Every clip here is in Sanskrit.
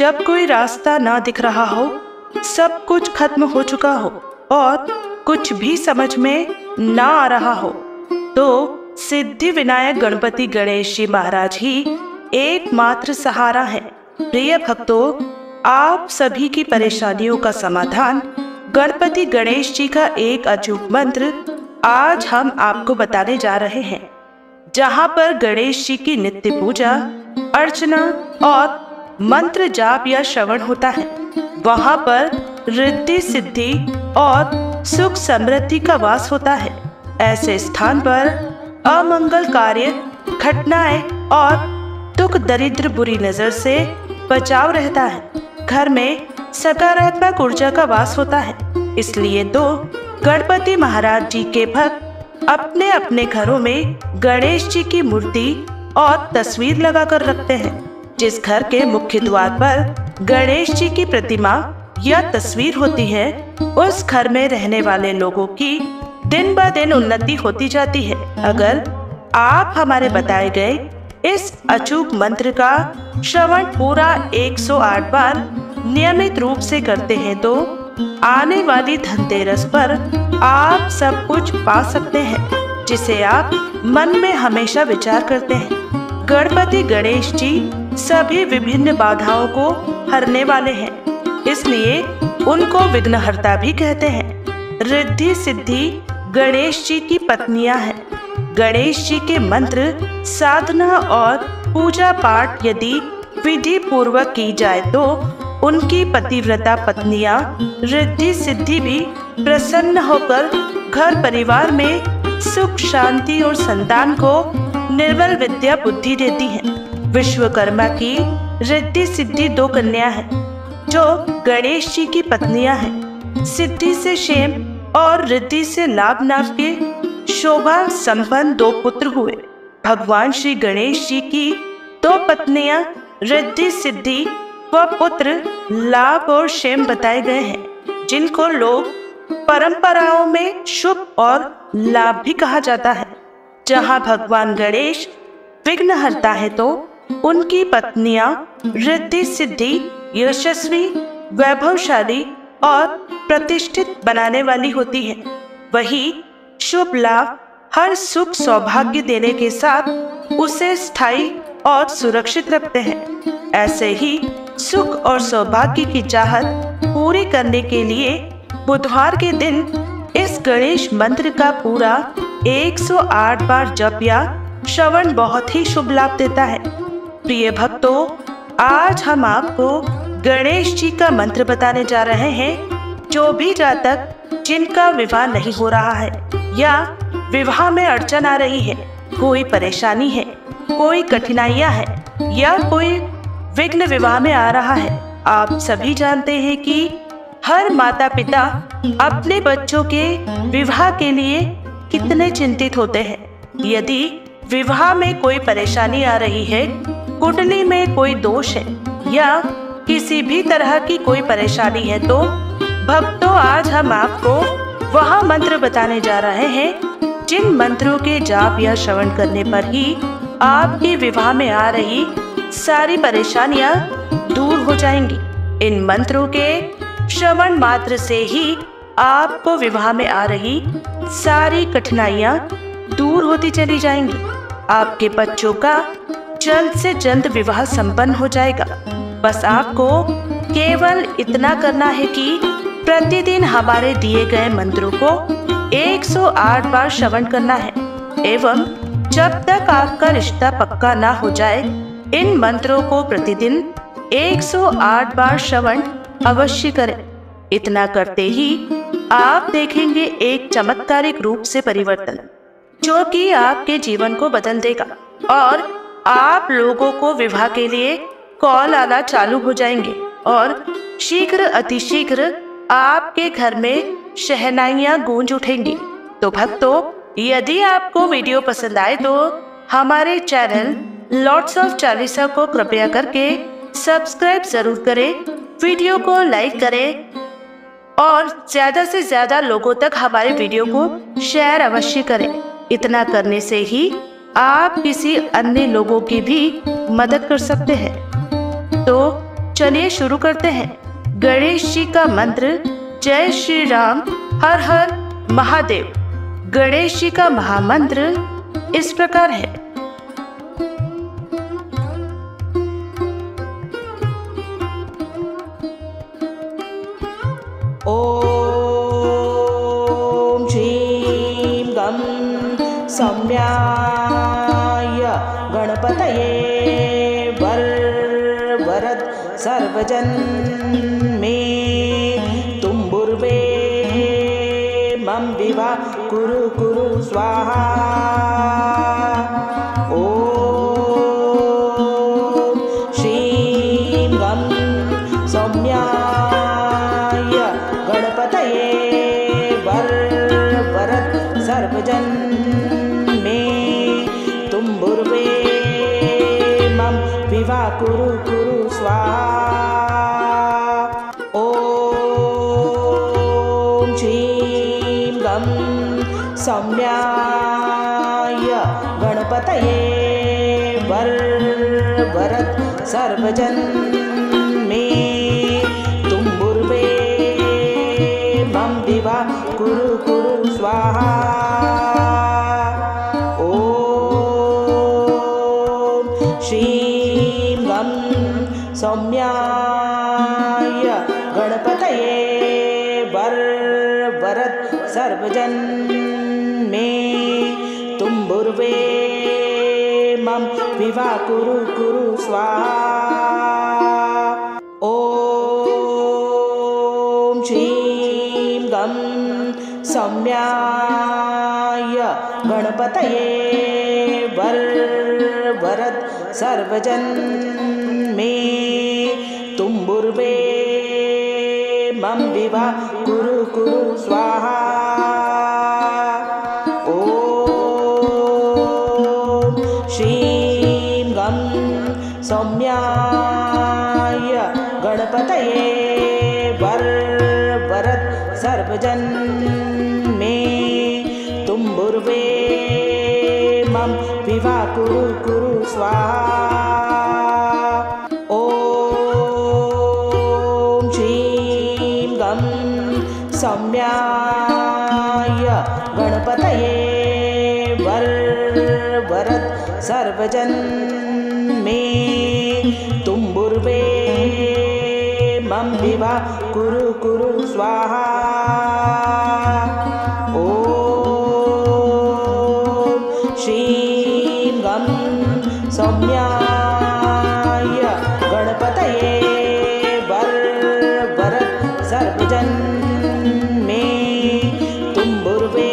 जब कोई रास्ता ना दिख रहा हो, सब कुछ खत्म हो चुका हो और कुछ भी समझ में ना आ रहा हो, तो सिद्धि विनायक गणपति गणेश जी महाराज ही एकमात्र सहारा है। प्रिय भक्तों, आप सभी की परेशानियों का समाधान गणपति गणेश जी का एक अचूक मंत्र आज हम आपको बताने जा रहे हैं, जहां पर गणेश जी की नित्य पूजा अर्चना और मंत्र जाप या श्रवण होता है, वहां पर रिद्धि सिद्धि और सुख समृद्धि का वास होता है। ऐसे स्थान पर अमंगल कार्य, घटनाएं और दुख दरिद्र बुरी नजर से बचाव रहता है। घर में सकारात्मक ऊर्जा का वास होता है। इसलिए तो गणपति महाराज जी के भक्त अपने अपने घरों में गणेश जी की मूर्ति और तस्वीर लगाकर रखते हैं। जिस घर के मुख्य द्वार पर गणेश जी की प्रतिमा या तस्वीर होती है, उस घर में रहने वाले लोगों की दिन ब दिन उन्नति होती जाती है। अगर आप हमारे बताए गए इस अचूक मंत्र का श्रवण पूरा 108 बार नियमित रूप से करते हैं, तो आने वाली धनतेरस पर आप सब कुछ पा सकते हैं, जिसे आप मन में हमेशा विचार करते हैं। गणपति गणेश जी सभी विभिन्न बाधाओं को हरने वाले हैं, इसलिए उनको विघ्नहर्ता भी कहते हैं। रिद्धि सिद्धि गणेश जी की पत्नियां हैं। गणेश जी के मंत्र, साधना और पूजा पाठ यदि विधि पूर्वक की जाए तो उनकी पतिव्रता पत्नियां रिद्धि सिद्धि भी प्रसन्न होकर घर परिवार में सुख शांति और संतान को निर्मल विद्या बुद्धि देती हैं। विश्वकर्मा की रिद्धि सिद्धि 2 कन्या हैं, जो गणेश जी की पत्नियां हैं। सिद्धि से क्षेम और रिद्धि से लाभ नाम के शोभा संपन्न 2 पुत्र हुए। भगवान श्री गणेश जी की 2 पत्नियां रिद्धि सिद्धि व पुत्र लाभ और क्षेम बताए गए हैं, जिनको लोग परंपराओं में शुभ और लाभ भी कहा जाता है। जहां भगवान गणेश विघ्नहर्ता है, तो उनकी पत्नियां रिद्धि सिद्धि यशस्वी, वैभवशाली और प्रतिष्ठित बनाने वाली होती हैं। वही शुभ लाभ हर सुख सौभाग्य देने के साथ उसे स्थायी और सुरक्षित रखते हैं। ऐसे ही सुख और सौभाग्य की चाहत पूरी करने के लिए बुधवार के दिन इस गणेश मंत्र का पूरा 108 बार जप या श्रवण बहुत ही शुभ लाभ देता है। प्रिय भक्तों, आज हम आपको गणेश जी का मंत्र बताने जा रहे हैं। जो भी जातक जिनका विवाह नहीं हो रहा है या विवाह में अड़चन आ रही है, कोई परेशानी है, कोई कठिनाइयां है या कोई विघ्न विवाह में आ रहा है, आप सभी जानते हैं कि हर माता पिता अपने बच्चों के विवाह के लिए कितने चिंतित होते हैं। यदि विवाह में कोई परेशानी आ रही है, कुंडली में कोई दोष है या किसी भी तरह की कोई परेशानी है, तो भक्तों आज हम आपको वह मंत्र बताने जा रहे हैं, जिन मंत्रों के जाप या श्रवण करने पर ही आपके विवाह में आ रही सारी परेशानियां दूर हो जाएंगी। इन मंत्रों के श्रवण मात्र से ही आपको विवाह में आ रही सारी कठिनाइयां दूर होती चली जाएंगी। आपके बच्चों का जल्द से जल्द विवाह संपन्न हो जाएगा। बस आपको केवल इतना करना है कि प्रतिदिन हमारे दिए गए मंत्रों को 108 बार श्रवण करना है एवं जब तक आपका रिश्ता पक्का ना हो जाए, इन मंत्रों को प्रतिदिन 108 बार श्रवण अवश्य करें। इतना करते ही आप देखेंगे एक चमत्कारिक रूप से परिवर्तन, जो कि आपके जीवन को बदल देगा और आप लोगों को विवाह के लिए कॉल आना चालू हो जाएंगे और शीघ्र अतिशीघ्र आपके घर में शहनाइयां गूंज उठेंगी। तो भक्तों, यदि आपको वीडियो पसंद आए तो हमारे चैनल लॉर्ड्स ऑफ चालीसा को कृपया करके सब्सक्राइब जरूर करें, वीडियो को लाइक करें और ज्यादा से ज्यादा लोगों तक हमारे वीडियो को शेयर अवश्य करें। इतना करने से ही आप किसी अन्य लोगों की भी मदद कर सकते हैं। तो चलिए शुरू करते हैं। गणेश जी का मंत्र जय श्री राम हर हर महादेव। गणेश जी का महामंत्र इस प्रकार है। ओम श्रीं गं सौम्याय गणपतये वरद सर्वजन मे तुम्बुर्वे मम विवा कुरु कुरु स्वाहा। ओम श्रीं गं सौम्याय गणपतये वरद सर्वजन मे तुम्बुर्वे मम विवा कुरु कुरु स्वाहा। ओम श्रीं गं सौम्याय गणपतये वरद सर्वजन मे तुम्बुर्वे मम विवा कुरु कुरु स्वाहा। ओम श्रीं गं सौम्याय गणपतये वरद सर्वजन मे तुम्बुर्वे मम विवा कुरु कुरु स्वाहा। ओम श्रीं गं सौम्याय गणपतये वरद सर्वजन मे तुम्बुर्वे मम विवा कुरु कुरु स्वाहा। ओम श्रीं गं सौम्याय गणपतये वरद सर्वजन मे तुम्बुर्वे मम विवा कुरु कुरु स्वाहा। ओम श्रीं गं सौम्याय गणपतये वरद सर्वजन मे तुम्बुर्वे मम विवा कुरु कुरु स्वाहा। ओम श्रीं गं सौम्याय गणपतये वरद सर्वजन मे तुम्बुर्वे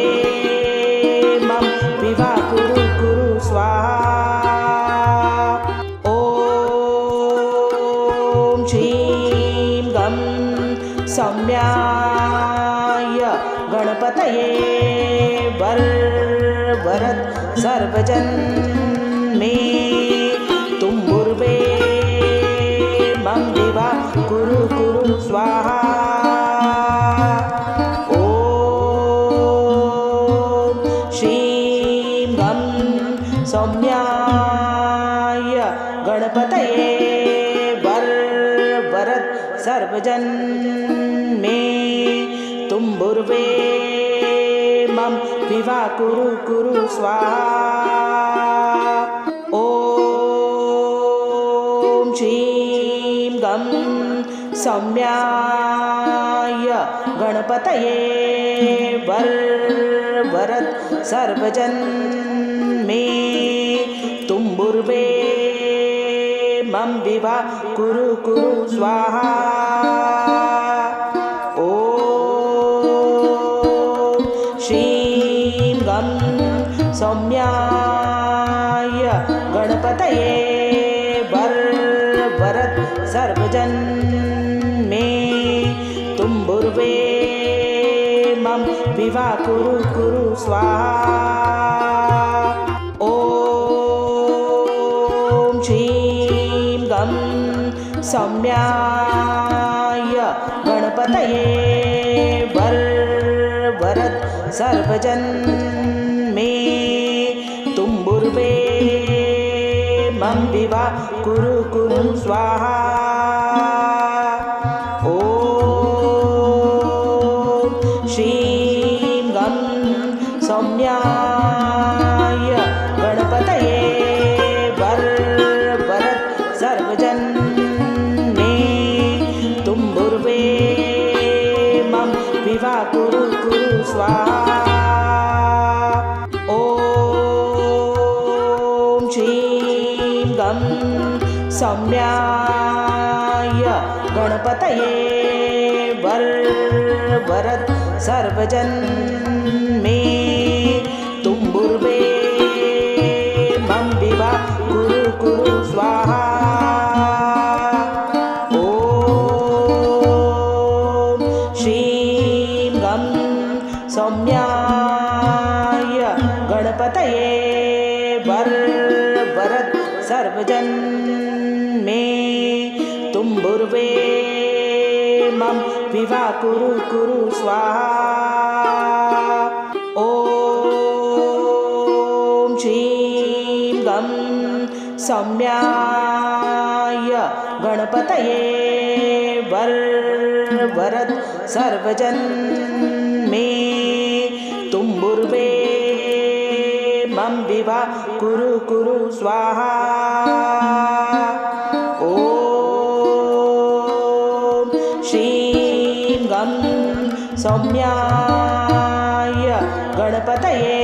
मम विवा कुरु कुरु स्वाहा। ओम श्रीं गं सौम्याय गणपतये वरद सर्वजन मे तुम्बुर्वे मम विवा कुरु कुरु स्वाहा। ओम श्रीं गं सौम्याय गणपतये वरद सर्वजन मे तुम्बुर्वे मम विवा कुरु कुरु स्वाहा। ओम श्रीं गं सौम्याय गणपतये वरद सर्वजन मे तुम्बुर्वे मम विवा कुरु कुरु स्वाहा। ओम श्रीं गं सौम्याय गणपतये वरद सर्वजन मे तुम्बुर्वे मम विवा कुरु कुरु स्वाहा। ओम श्रीं गं सौम्याय गणपतये वरद सर्वजन मे तुम्बुर्वे मम विवा कुरु कुरु स्वाहा। श्रीं गं सौम्याय गणपतये वरद सर्वजन्मे तुम्बुर्वे मम विवा कुरु कुरु स्वाहा। ॐ श्रीं गं सौम्याय गणपतये वरद सर्वजन्मे तुम्बुर्वे मम विवा कुरु कुरु स्वाहा। ॐ श्रीं गं सौम्याय गणपतये वरद सर्वजन्मे तुम्बुर्वे मम विवा कुरु कुरु स्वाहा। ॐ श्रीं गं सौम्याय गणपतये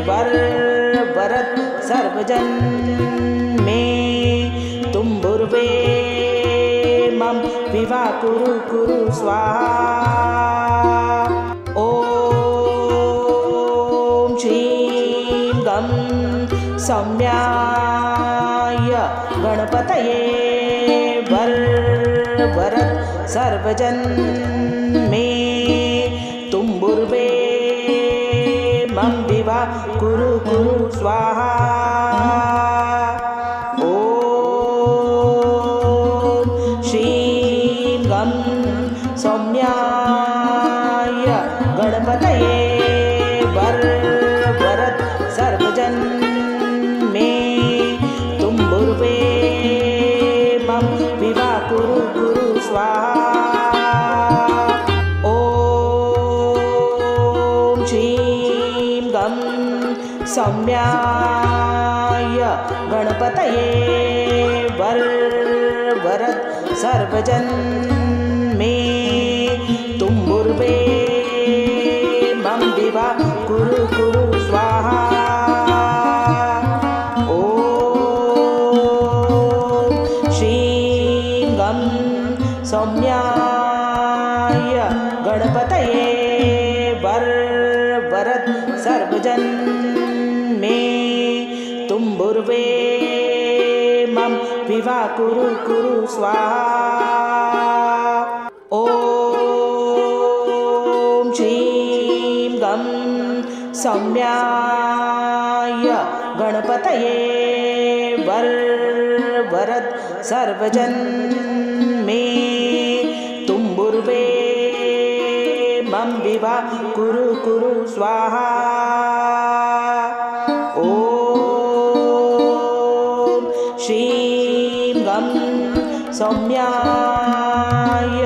वरद सर्वजन्मे तुम्बुर्वे मम विवा कुरु कुरु स्वाहा। ॐ श्रीं गं सौम्याय गणपतये वरद सर्वजन्मे तुम्बुर्वे मम विवा कुरु कुरु स्वाहा। ॐ श्रीं गं सौम्याय गणपतये वरद सर्वजन्मे तुम्बुर्वे मम विवा कुरु कुरु स्वाहा। ॐ श्रीं गं सौम्याय गणपतये वरद सर्वजन्मे तुम्बुर्वे मम विवा कुरु कुरु स्वाहा। ॐ श्रीं गं सौम्याय गणपतये वरद सर्वजन्मे तुम्बुर्वे मम विवा कुरु कुरु स्वाहा। ॐ श्रीं गं सौम्याय गणपतये वरद सर्वजन्मे तुम्बुर्वे मम विवा कुरु कुरु स्वाहा। ॐ श्रीं गं सौम्याय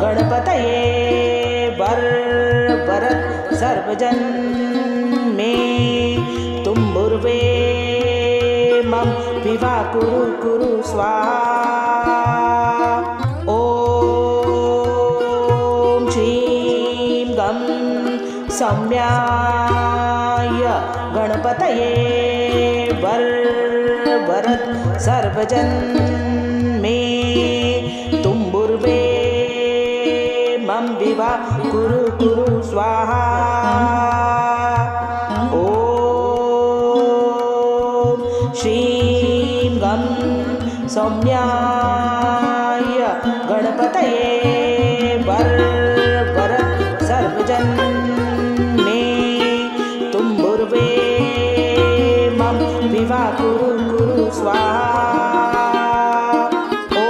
गणपतये वरद सर्वजन्मे तुम्बुर्वे मम विवा कुरु कुरु स्वाहा। ॐ श्रीं गं सौम्याय गणपतये वरद सर्वजन्मे तुम्बुर्वे मम विवा कुरु कुरु स्वाहा। ॐ श्रीं गं सौम्याय गणपतये वरद सर्वजन्मे तुम्बुर्वे मम विवा कुरु कुरु स्वाहा। ॐ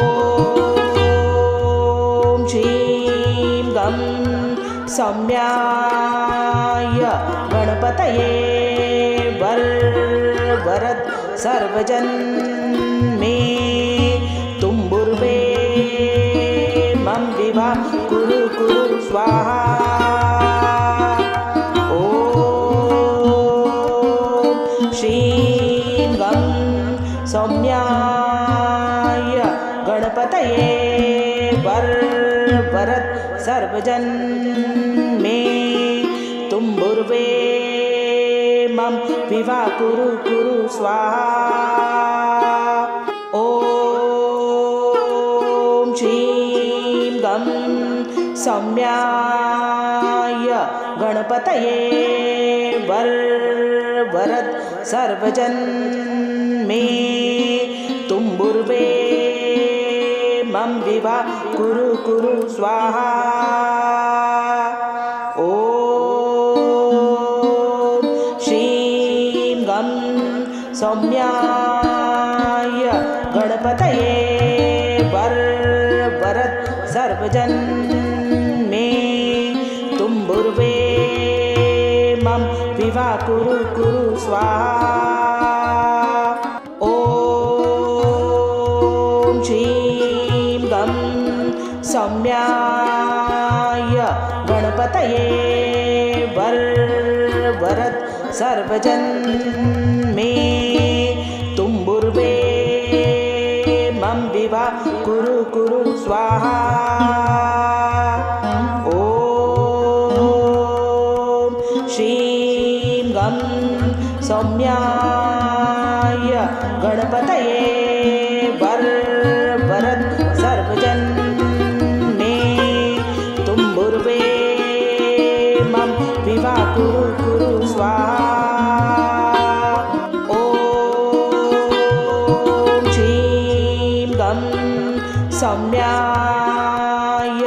श्रीं गं सौम्याय गणपतये वरद सर्वजन्मे तुम्बुर्वे मम विवा कुरु कुरु स्वाहा। ॐ श्रीं गं सौम्याय गणपतये वरद सर्वजन्मे तुम्बुर्वे मम विवा कुरु कुरु स्वाहा। ॐ श्रीं गं सौम्याय गणपतये वरद सर्वजन मे तुम्बुर्वे मम विवा कुरु कुरु स्वाहा। ॐ श्रीं गं सौम्याय गणपतये वरद सर्वजन मे तुम्बुर्वे मम विवा कुरु कुरु स्वाहा। ॐ श्रीं गं सौम्याय गणपतये वरद सर्वजन मे तुम्बुर्वे मम विवा कुरु कुरु स्वाहा। ॐ श्रीं गं सौम्याय गणपतये वरद सर्वजन मे तुम्बुर्वे मम विवा कुरु कुरु स्वाहा। ॐ श्रीं गं सौम्याय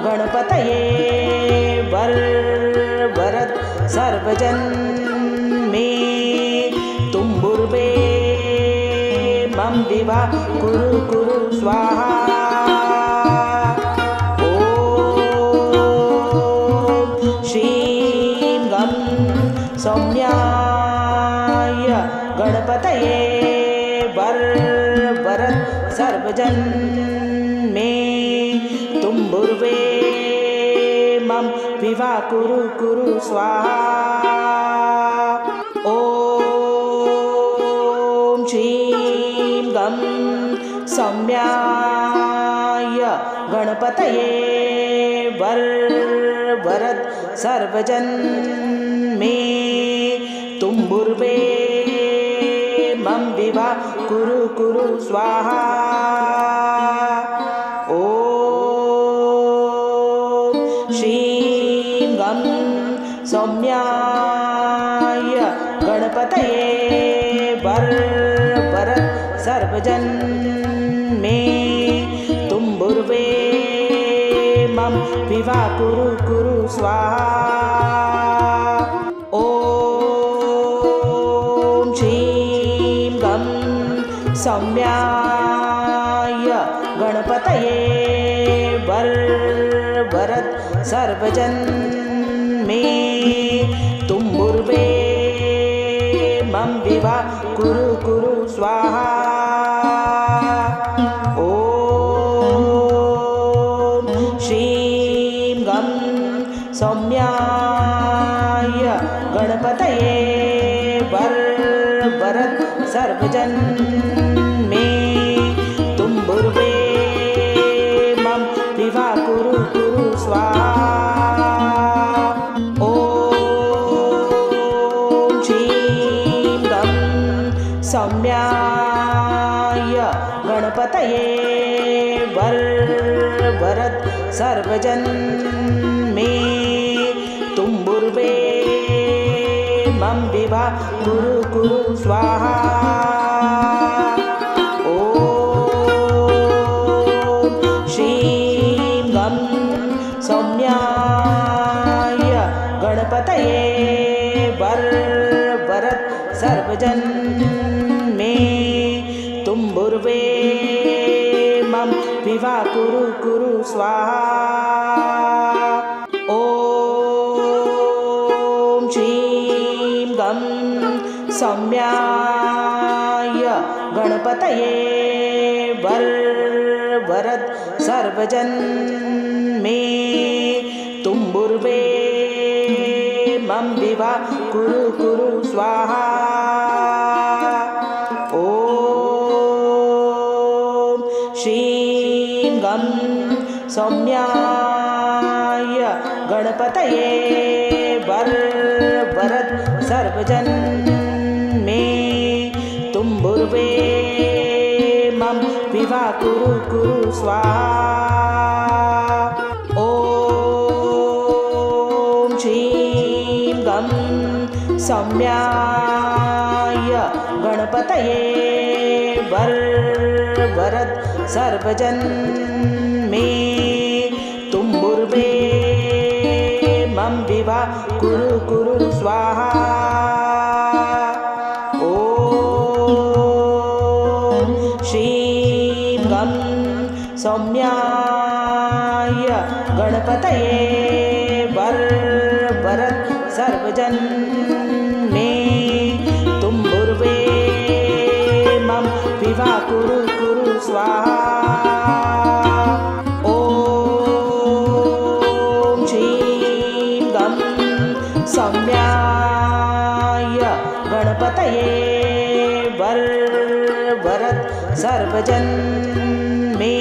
गणपतये वरद सर्वजन मे तुम्बुर्वे मम विवा कुरु कुरु स्वाहा। ॐ श्रीं गं सौम्याय गणपतये वरद सर्वजन मे तुम्बुर्वे मम विवा कुरु कुरु स्वाहा। ॐ श्रीं गं सौम्याय गणपतये वरद सर्वजन मे तुम्बुर्वे मम विवा कुरु कुरु स्वाहा। ॐ श्रीं गं सौम्याय गणपतये वरद सर्वजन मे तुम्बुर्वे मम विवा कुरु कुरु स्वाहा। ॐ श्रीं गं सौम्याय गणपतये वरद सर्वजन मे तुम्बुर्वे मम विवा कुरु कुरु स्वाहा। ॐ श्रीं गं सौम्याय गणपतये वरद सर्वजन मे तुम्बुर्वे मम विवा कुरु कुरु स्वाहा। ॐ श्रीं गं सौम्याय गणपतये वरद सर्वजन मे तुम्बुर्वे मम विवा कुरु कुरु स्वाहा। ॐ श्रीं गं सौम्याय गणपतये वरद सर्वजन मे तुम्बुर्वे मम विवा कुरु कुरु स्वाहा। ॐ श्रीं गं सौम्याय गणपतये वरद सर्वजन मे तुम्बुर्वे मम विवा कुरु कुरु स्वाहा। ॐ श्रीं गं सौम्याय गणपतये वरद सर्वजन स्वाहा। ॐ श्रीं गं सौम्याय गणपतये वरद सर्वजन्मे तुम्बुर्वे मम विवा कुरु स्वाहा। ॐ श्रीं गं सौम्याय गणपतये वरद सर्वजन्मे तुम्बुर्वे मम विवा कुरु स्वाहा। ॐ श्रीं गं सौम्याय गणपतये वरद सर्वजन्मे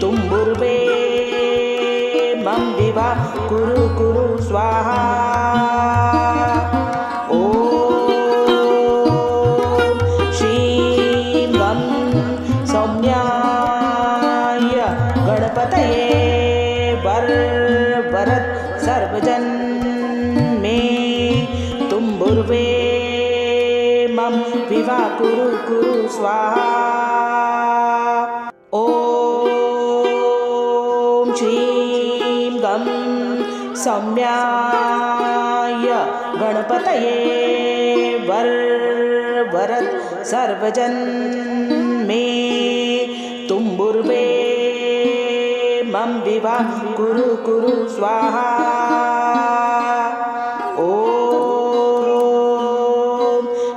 तुम्बुर्वे मम विवा कुरु स्वाहा। ॐ श्रीं गं सौम्याय गणपतये वरद सर्वजन्मे तुम्बुर्वे मम विवा कुरु स्वाहा। ॐ श्रीं गं सौम्याय गणपतये वरद सर्वजन्मे तुम्बुर्वे मम विवा कुरु स्वाहा। ॐ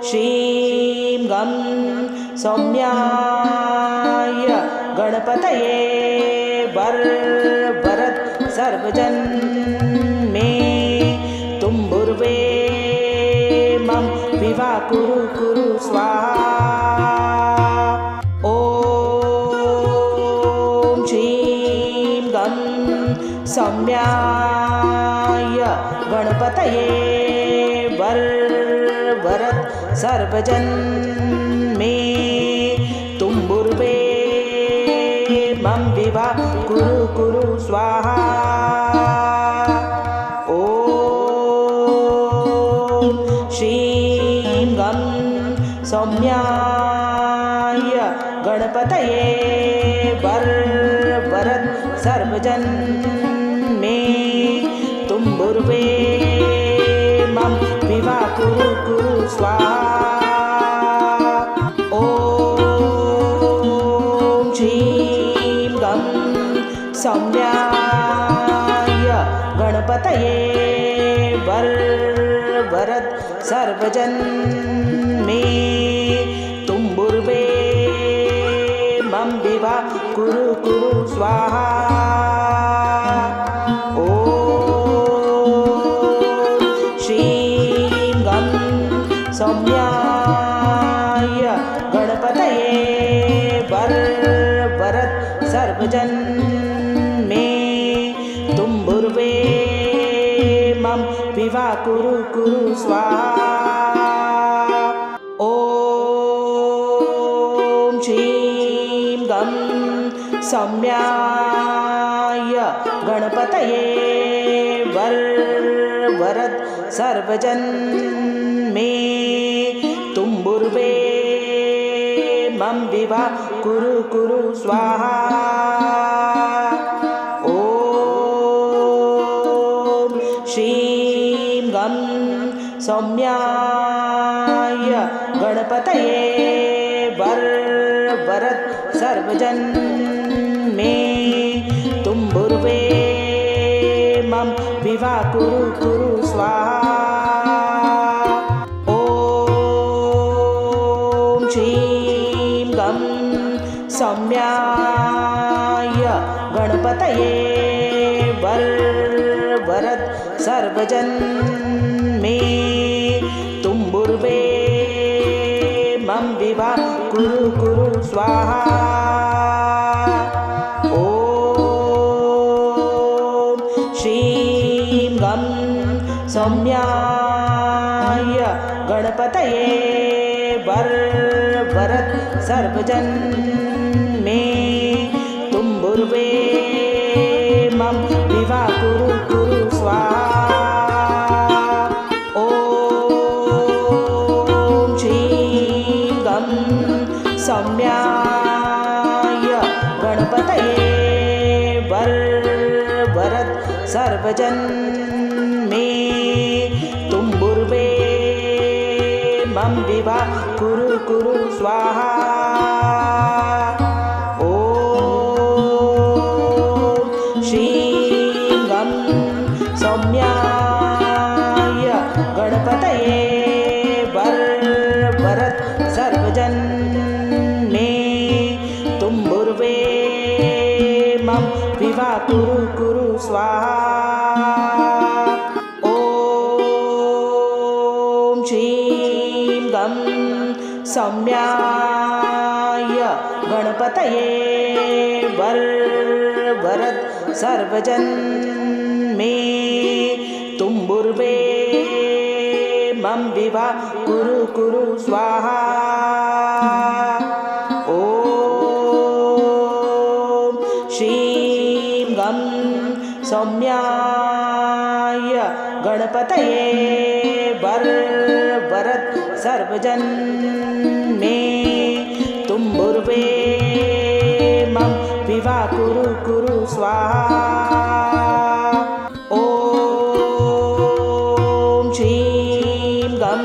श्रीं गं सौम्याय गणपतये वरद सर्वजन्मे तुम्बुर्वे मम विवा कुरु स्वाहा। ॐ श्रीं गं सौम्याय गणपतये वरद सर्वजन्मे तुम्बुर्वे मम विवा कुरु स्वाहा। ॐ श्रीं गं सौम्याय गणपतये वरद सर्वजन्मे तुम्बुर्वे मम विवा कुरु स्वाहा। ॐ श्रीं गं सौम्याय गणपतये वरद सर्वजन्मे तुम्बुर्वे मम विवा कुरु स्वाहा। ॐ श्रीं गं सौम्याय गणपतये वरद सर्वजन्मे तुम्बुर्वे मम विवा कुरु स्वाहा। ॐ श्रीं गं सौम्याय गणपतये वरद सर्वजन्मे तुम्बुर्वे मम विवा कुरु स्वाहा। ॐ श्रीं गं सौम्याय गणपतये वरद सर्वजन्मे तुम्बुर्वे मम विवा कुरु स्वाहा। ॐ श्रीं गं सौम्याय गणपतये वरद सर्वजन्मे तुम्बुर्वे मम विवा कुरु स्वाहा। ॐ श्रीं गं सौम्याय गणपतये वरद सर्वजन्मे सौम्याय गणपतये वरद सर्वजन मे तुम्बुर्वे मम विवा कुरु कुरु स्वाहा। श्रीं गं सौम्याय गणपतये वरद सर्वजन मे तुम्बुर्वे मम विवा कुरु कुरु स्वाहा। ॐ श्रीं गं सौम्याय गणपतये वरद सर्वजन मे तुम्बुर्वे मम विवा कुरु कुरु स्वाहा। ॐ श्रीं गं सौम्याय गणपतये वरद सर्वजन मे तुम्बुर्वे मम विवा कुरु कुरु स्वाहा। ॐ श्रीं गं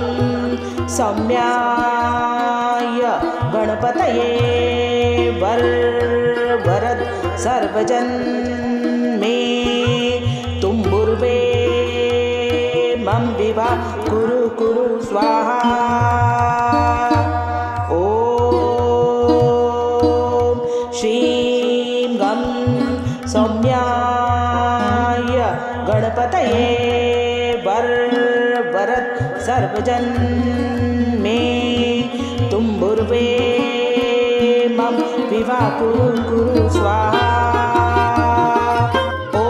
सौम्याय गणपतये वरद सर्वजन मे तुम्बुर्वे मम विवा कुरु कुरु स्वाहा। ॐ श्रीं गं सौम्याय गणपतये वरद सर्वजन मे तुम्बुर्वे मम विवा कुरु कुरु स्वाहा। ॐ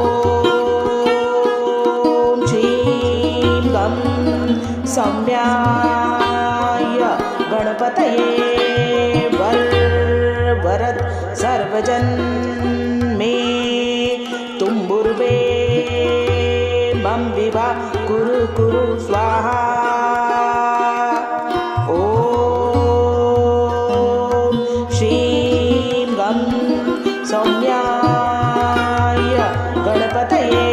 श्रीं गं सौम्याय गणपतये वरद सर्वजन मे तुम्बुर्वे मम विवा कुरु कुरु स्वाहा। ॐ श्रीं गं सौम्याय गणपतये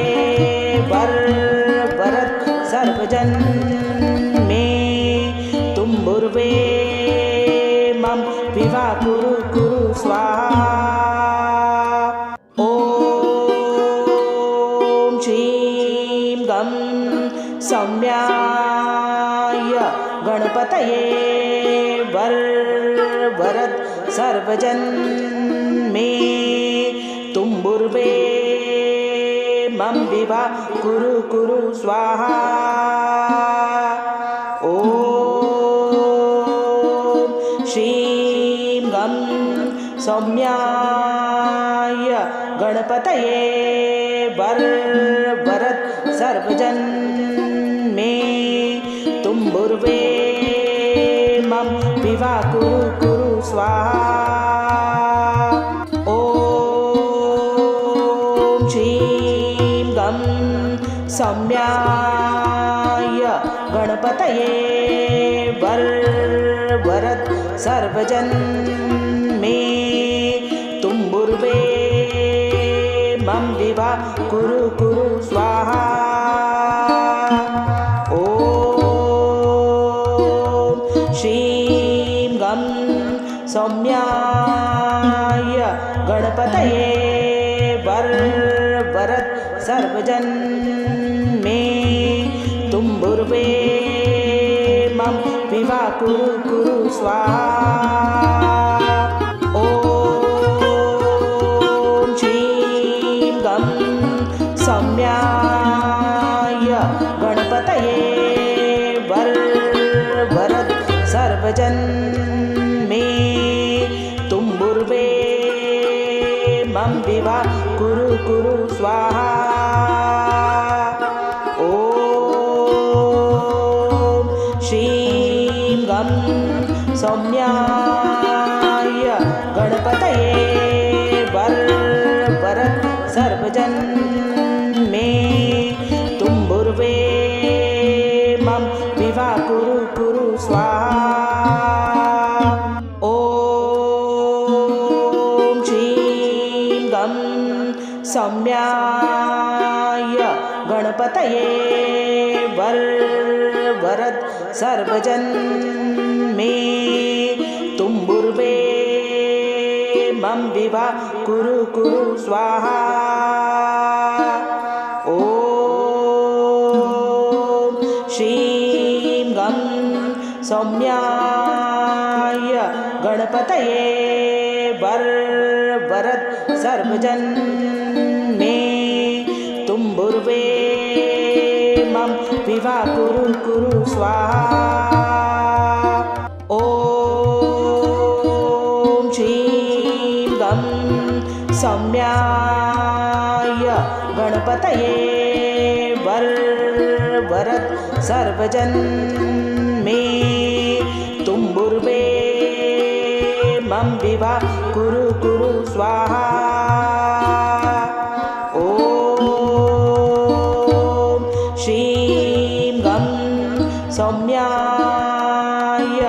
वरद सर्वजन मे तुम्बुर्वे मम विवा कुरु कुरु स्वाहा। ॐ श्रीं गं सौम्याय गणपतये वरद सर्वजन मे तुम्बुर्वे मम विवा कुरु कुरु स्वाहा। ॐ श्रीं गं सौम्याय गणपतये वरद सर्वजन मे तुम्बुर्वे मम विवा कुरु कुरु स्वाहा। ॐ श्रीं गं सौम्याय गणपतये वरद सर्वजन मे तुम्बुर्वे मम विवा कुरु कुरु स्वाहा। ॐ श्रीं गं सौम्याय गणपतये वरद सर्वजन मे तुम्बुर्वे मम विवा कुरु कुरु स्वाहा। ॐ श्रीं गं सौम्याय गणपतये वरद सर्वजन मे तुम्बुर्वे मम विवा कुरु कुरु स्वाहा। ॐ श्रीं गं सौम्याय गणपतये वरद सर्वजन मे तुम्बुर्वे मम विवा कुरु कुरु स्वाहा। गणपतये वरद सर्वजन मे तुम्बुर्वे मम विवा कुरु कुरु स्वाहा। ओम श्रीं गं सौम्याय गणपतये वरद सर्वजन मे तुम्बुर्वे मम विवा कुरु कुरु स्वाहा। ओम श्रीं गं सौम्याय गणपतये वरद सर्वजन मे तुम्बुर्वे मम विवा कुरु कुरु स्वाहा। ओम श्रीं गं सौम्याय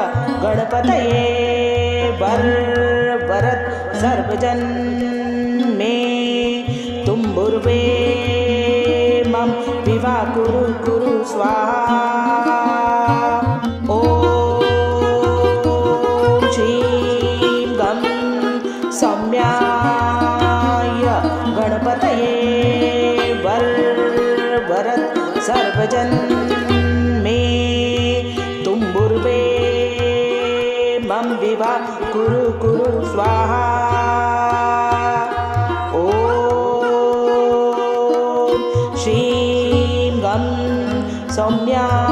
गणपतये वरद सर्वजन मे तुम्बुर्वे मम विवा कुरु कुरु स्वाहा। ओम श्रीं गं सौम्याय गणपतये वरद सर्वजन मे तुम्बुर्वे मम विवा कुरु कुरु स्वाहा। ओम श्रीं गं सौम्याय